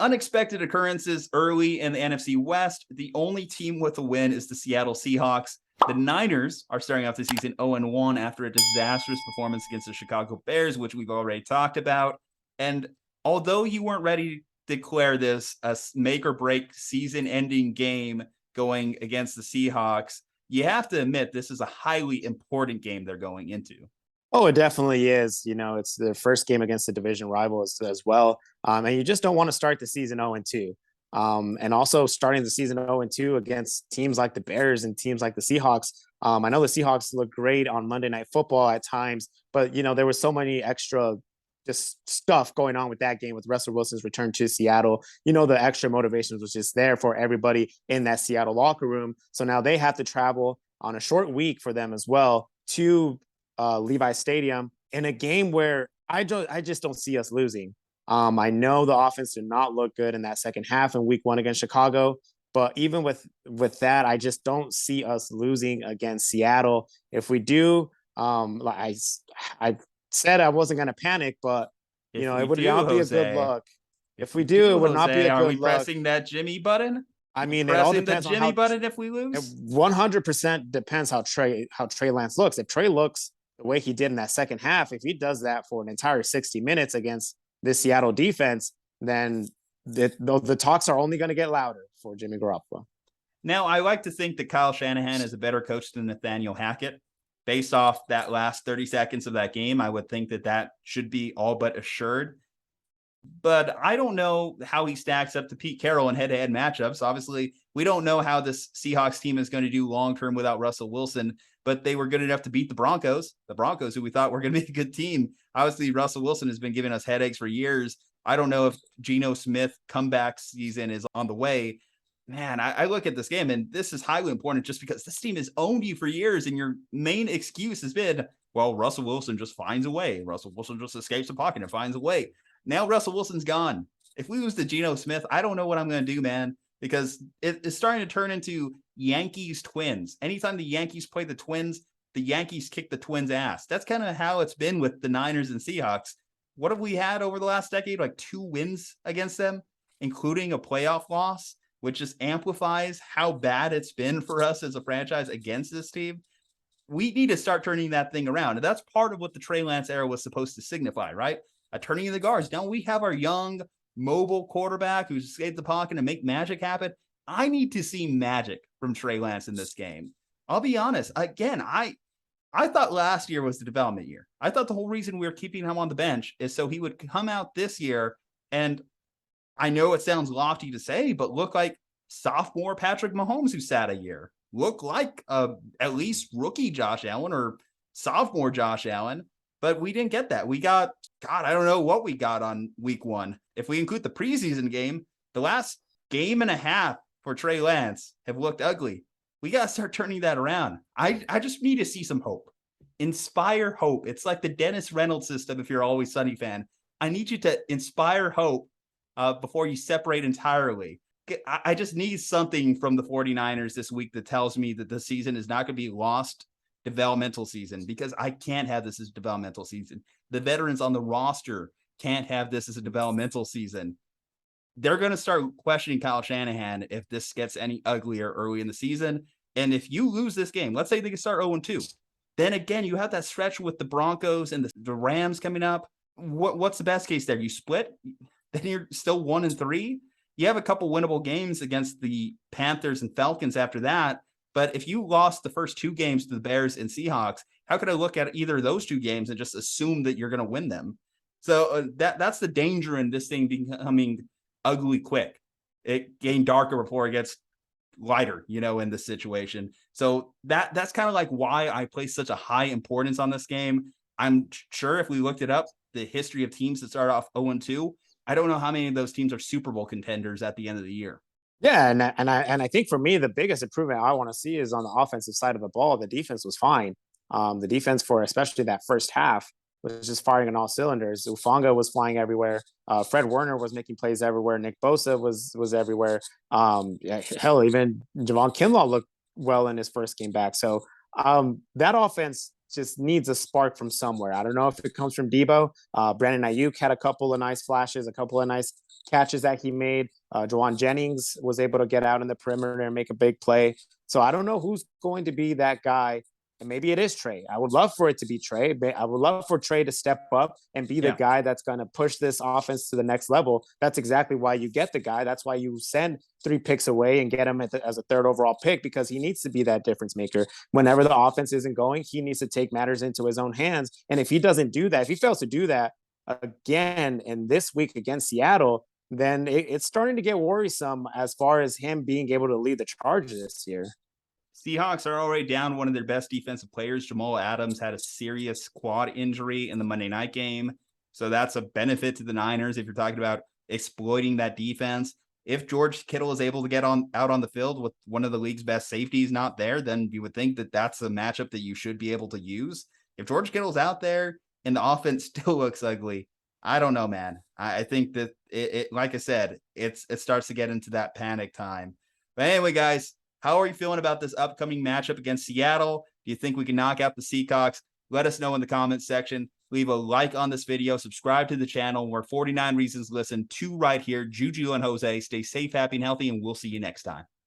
unexpected occurrences early in the NFC West. The only team with a win is the Seattle Seahawks. The Niners are starting off the season 0-1 after a disastrous performance against the Chicago Bears, which we've already talked about. And although you weren't ready to declare this a make or break season ending game going against the Seahawks, you have to admit this is a highly important game they're going into. Oh, it definitely is. It's the first game against the division rival as well. And you just don't want to start the season 0-2. And also starting the season 0-2 against teams like the Bears and teams like the Seahawks. I know the Seahawks look great on Monday Night Football at times, but, there was so many extra just stuff going on with that game with Russell Wilson's return to Seattle. The extra motivations was just there for everybody in that Seattle locker room. So now they have to travel on a short week for them as well to Levi Stadium in a game where I just don't see us losing. I know the offense did not look good in that second half in week 1 against Chicago, but even with that, I just don't see us losing against Seattle. If we do, like I said I wasn't going to panic, but it would not be a good look. If we do, it would not be a good look. Are we pressing that Jimmy button? I mean, it all depends on the Jimmy button if we lose. 100% depends how Trey Lance looks. If Trey looks the way he did in that second half, if he does that for an entire 60 minutes against this Seattle defense, then the talks are only going to get louder for Jimmy Garoppolo. Now, I like to think that Kyle Shanahan is a better coach than Nathaniel Hackett. Based off that last 30 seconds of that game, I would think that should be all but assured. But I don't know how he stacks up to Pete Carroll in head-to-head matchups. Obviously, we don't know how this Seahawks team is going to do long-term without Russell Wilson, but they were good enough to beat the Broncos, who we thought were going to be a good team. Obviously, Russell Wilson has been giving us headaches for years. I don't know if Geno Smith comeback season is on the way. Man, I look at this game, and this is highly important just because this team has owned you for years, and your main excuse has been, well, Russell Wilson just finds a way. Russell Wilson just escapes the pocket and finds a way. Now Russell Wilson's gone. If we lose to Geno Smith, I don't know what I'm going to do, man, because it's starting to turn into Yankees Twins. Anytime the Yankees play the Twins, the Yankees kick the Twins' ass. That's kind of how it's been with the Niners and Seahawks. What have we had over the last decade? Like 2 wins against them, including a playoff loss, which just amplifies how bad it's been for us as a franchise against this team. We need to start turning that thing around. And that's part of what the Trey Lance era was supposed to signify, right? A turning of the guards. Now we have our young, mobile quarterback who's escaped the pocket and make magic happen. I need to see magic from Trey Lance in this game. I'll be honest. Again, I thought last year was the development year. I thought the whole reason we were keeping him on the bench is so he would come out this year, and I know it sounds lofty to say, but look like sophomore Patrick Mahomes who sat a year. Look like at least rookie Josh Allen or sophomore Josh Allen. But we didn't get that. We got, God, I don't know what we got on week 1. If we include the preseason game, the last game and a half for Trey Lance have looked ugly. We got to start turning that around. I just need to see some hope. Inspire hope. It's like the Dennis Reynolds system if you're Always Sunny fan. I need you to inspire hope before you separate entirely. I just need something from the 49ers this week that tells me that the season is not going to be lost developmental season, because I can't have this as a developmental season. The veterans on the roster can't have this as a developmental season. They're going to start questioning Kyle Shanahan if this gets any uglier early in the season. And if you lose this game, let's say they can start 0-2, then again, you have that stretch with the Broncos and the Rams coming up. What's the best case there? You split, then you're still 1-3. You have a couple winnable games against the Panthers and Falcons after that. But if you lost the first 2 games to the Bears and Seahawks, how could I look at either of those 2 games and just assume that you're going to win them? So that's the danger in this thing becoming ugly quick. It getting darker before it gets lighter, in this situation. So that's kind of like why I place such a high importance on this game. I'm sure if we looked it up, the history of teams that start off 0-2, I don't know how many of those teams are Super Bowl contenders at the end of the year. Yeah, and I think for me, the biggest improvement I want to see is on the offensive side of the ball. The defense was fine. The defense for especially that first half was just firing on all cylinders. Ufanga was flying everywhere. Fred Warner was making plays everywhere. Nick Bosa was everywhere. Hell, even Javon Kinlaw looked well in his first game back. So that offense just needs a spark from somewhere. I don't know if it comes from Debo. Brandon Ayuk had a couple of nice flashes, a couple of nice catches that he made. Juwan Jennings was able to get out in the perimeter and make a big play. So I don't know who's going to be that guy. And maybe it is Trey. I would love for it to be Trey. I would love for Trey to step up and be the guy that's going to push this offense to the next level. That's exactly why you get the guy. That's why you send 3 picks away and get him as a 3rd overall pick, because he needs to be that difference maker. Whenever the offense isn't going, he needs to take matters into his own hands. And if he doesn't do that, if he fails to do that again in this week against Seattle, then it's starting to get worrisome as far as him being able to lead the charge this year. Seahawks are already down one of their best defensive players. Jamal Adams had a serious quad injury in the Monday night game. So that's a benefit to the Niners if you're talking about exploiting that defense. If George Kittle is able to get out on the field with one of the league's best safeties not there, then you would think that that's a matchup that you should be able to use. If George Kittle's out there and the offense still looks ugly, I don't know, man. I think that it like I said, it starts to get into that panic time. But anyway, guys, how are you feeling about this upcoming matchup against Seattle? Do you think we can knock out the Seahawks? Let us know in the comments section. Leave a like on this video. Subscribe to the channel. We're 49 Reasons to Listen 2 right here. Juju and Jose. Stay safe, happy, and healthy, and we'll see you next time.